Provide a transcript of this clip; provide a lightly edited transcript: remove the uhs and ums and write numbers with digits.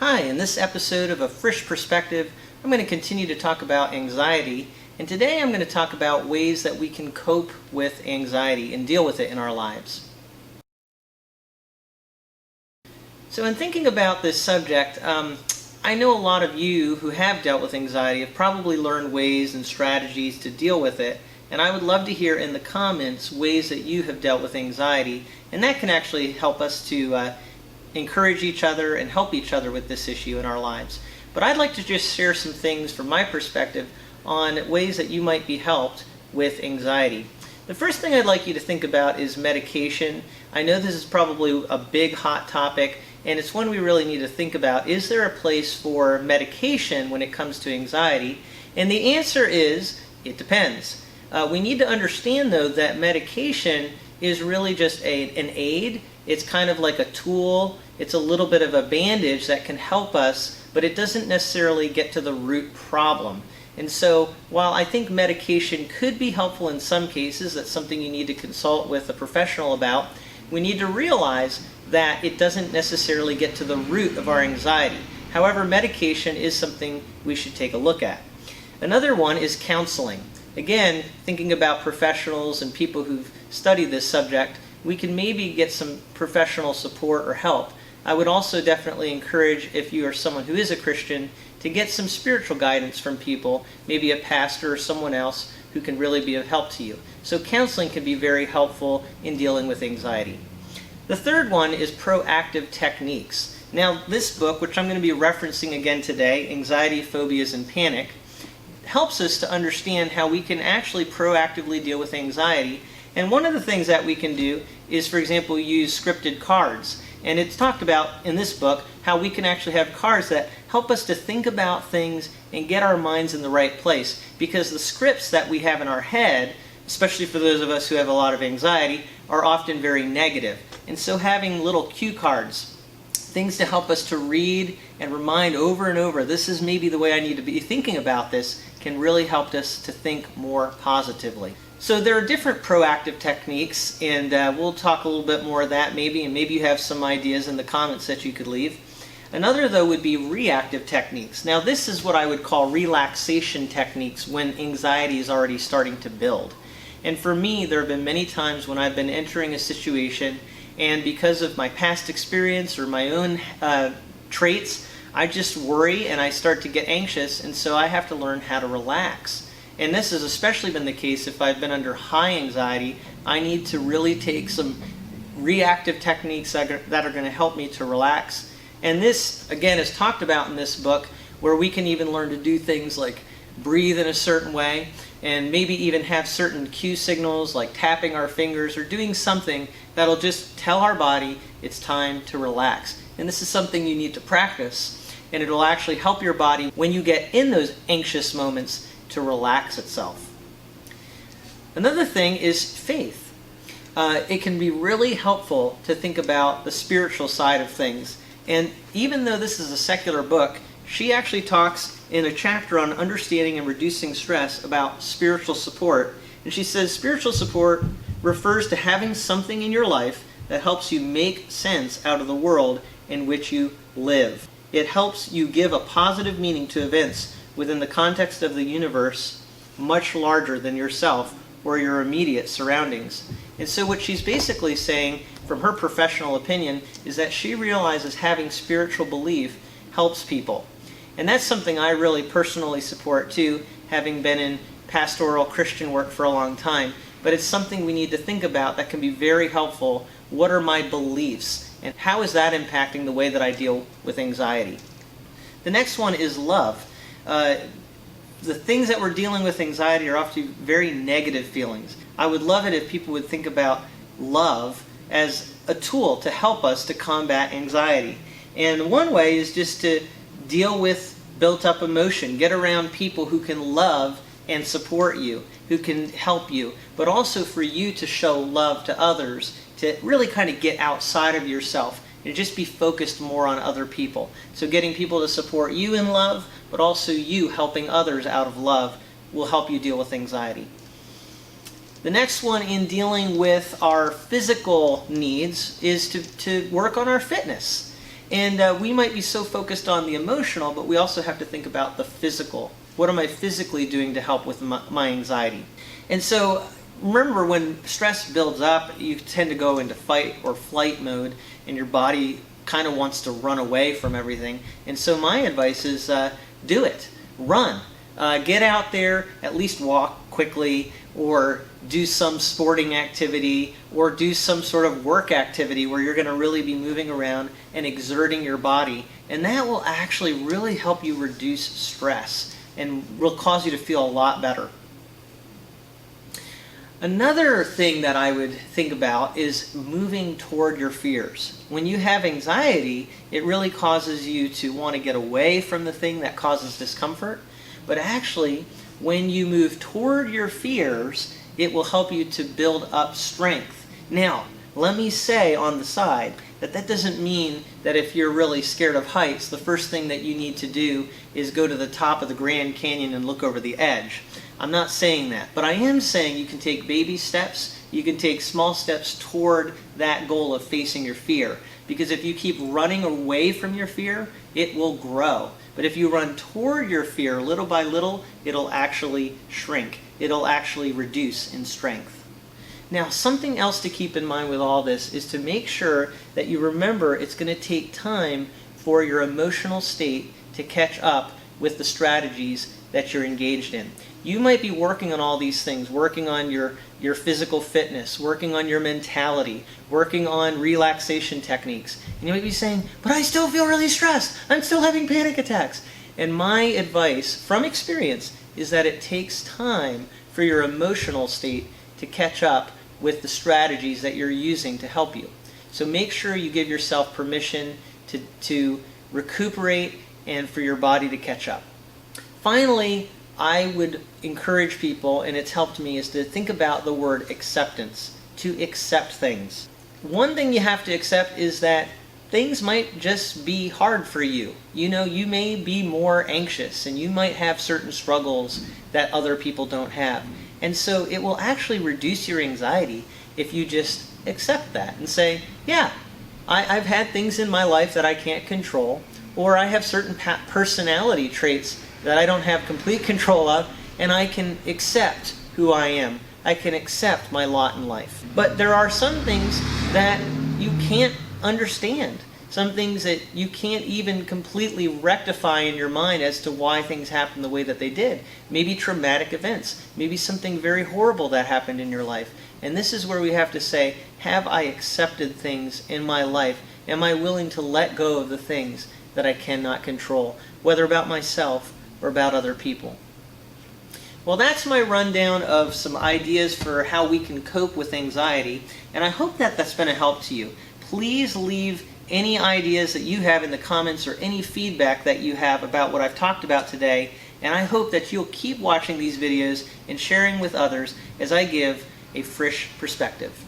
Hi, in this episode of A Frisch Perspective, I'm going to continue to talk about anxiety, and today I'm going to talk about ways that we can cope with anxiety and deal with it in our lives. So in thinking about this subject, I know a lot of you who have dealt with anxiety have probably learned ways and strategies to deal with it, and I would love to hear in the comments ways that you have dealt with anxiety, and that can actually help us to encourage each other and help each other with this issue in our lives. But I'd like to just share some things from my perspective on ways that you might be helped with anxiety. The first thing I'd like you to think about is medication. I know this is probably a big hot topic, and it's one we really need to think about. Is there a place for medication when it comes to anxiety? And the answer is, it depends. We need to understand, though, that medication is really just an aid. It's kind of like a tool. It's a little bit of a bandage that can help us, but it doesn't necessarily get to the root problem. And so, while I think medication could be helpful in some cases, that's something you need to consult with a professional about, we need to realize that it doesn't necessarily get to the root of our anxiety. However, medication is something we should take a look at. Another one is counseling. Again, thinking about professionals and people who've studied this subject, we can maybe get some professional support or help. I would also definitely encourage, if you are someone who is a Christian, to get some spiritual guidance from people, maybe a pastor or someone else who can really be of help to you. So counseling can be very helpful in dealing with anxiety. The third one is proactive techniques. Now, this book, which I'm going to be referencing again today, Anxiety, Phobias, and Panic, helps us to understand how we can actually proactively deal with anxiety. And one of the things that we can do is, for example, use scripted cards. And it's talked about in this book how we can actually have cards that help us to think about things and get our minds in the right place. Because the scripts that we have in our head, especially for those of us who have a lot of anxiety, are often very negative. And so having little cue cards, things to help us to read and remind over and over, this is maybe the way I need to be thinking about this, can really help us to think more positively. So there are different proactive techniques, and we'll talk a little bit more of that maybe, and maybe you have some ideas in the comments that you could leave. Another, though, would be reactive techniques. Now, this is what I would call relaxation techniques when anxiety is already starting to build. And for me, there have been many times when I've been entering a situation, and because of my past experience or my own traits, I just worry and I start to get anxious, and so I have to learn how to relax. And this has especially been the case if I've been under high anxiety. I need to really take some reactive techniques that are going to help me to relax. And this, again, is talked about in this book, where we can even learn to do things like breathe in a certain way, and maybe even have certain cue signals like tapping our fingers or doing something that'll just tell our body it's time to relax. And this is something you need to practice, and it'll actually help your body when you get in those anxious moments to relax itself. Another thing is faith. It can be really helpful to think about the spiritual side of things. And even though this is a secular book, she actually talks in a chapter on understanding and reducing stress about spiritual support. And she says spiritual support refers to having something in your life that helps you make sense out of the world in which you live. It helps you give a positive meaning to events within the context of the universe much larger than yourself or your immediate surroundings. And so what she's basically saying, from her professional opinion, is that she realizes having spiritual belief helps people. And that's something I really personally support too, having been in pastoral Christian work for a long time. But it's something we need to think about that can be very helpful. What are my beliefs? And how is that impacting the way that I deal with anxiety? The next one is love. The things that we're dealing with anxiety are often very negative feelings. I would love it if people would think about love as a tool to help us to combat anxiety. And one way is just to deal with built-up emotion. Get around people who can love and support you, who can help you, but also for you to show love to others, to really kind of get outside of yourself and just be focused more on other people. So getting people to support you in love, but also you helping others out of love will help you deal with anxiety. The next one in dealing with our physical needs is to work on our fitness. And we might be so focused on the emotional, but we also have to think about the physical. What am I physically doing to help with my anxiety? And so remember, when stress builds up, you tend to go into fight or flight mode, and your body kind of wants to run away from everything. And so my advice is do it. Run. Get out there, at least walk quickly, or do some sporting activity, or do some sort of work activity where you're going to really be moving around and exerting your body. And that will actually really help you reduce stress and will cause you to feel a lot better. Another thing that I would think about is moving toward your fears. When you have anxiety, it really causes you to want to get away from the thing that causes discomfort. But actually, when you move toward your fears, it will help you to build up strength. Now, let me say on the side that that doesn't mean that if you're really scared of heights, the first thing that you need to do is go to the top of the Grand Canyon and look over the edge. I'm not saying that, but I am saying you can take baby steps, you can take small steps toward that goal of facing your fear. Because if you keep running away from your fear, it will grow. But if you run toward your fear little by little, it'll actually shrink. It'll actually reduce in strength. Now, something else to keep in mind with all this is to make sure that you remember it's going to take time for your emotional state to catch up with the strategies that you're engaged in. You might be working on all these things, working on your physical fitness, working on your mentality, working on relaxation techniques. And you might be saying, but I still feel really stressed. I'm still having panic attacks. And my advice from experience is that it takes time for your emotional state to catch up with the strategies that you're using to help you. So make sure you give yourself permission to recuperate and for your body to catch up. Finally, I would encourage people, and it's helped me, is to think about the word acceptance, to accept things. One thing you have to accept is that things might just be hard for you. You know, you may be more anxious, and you might have certain struggles that other people don't have. And so it will actually reduce your anxiety if you just accept that and say, yeah, I've had things in my life that I can't control, or I have certain personality traits that I don't have complete control of, and I can accept who I am. I can accept my lot in life. But there are some things that you can't understand. Some things that you can't even completely rectify in your mind as to why things happened the way that they did. Maybe traumatic events. Maybe something very horrible that happened in your life. And this is where we have to say, have I accepted things in my life? Am I willing to let go of the things that I cannot control, whether about myself or about other people? Well, that's my rundown of some ideas for how we can cope with anxiety, and I hope that that's been a help to you. Please leave any ideas that you have in the comments or any feedback that you have about what I've talked about today, and I hope that you'll keep watching these videos and sharing with others as I give a fresh perspective.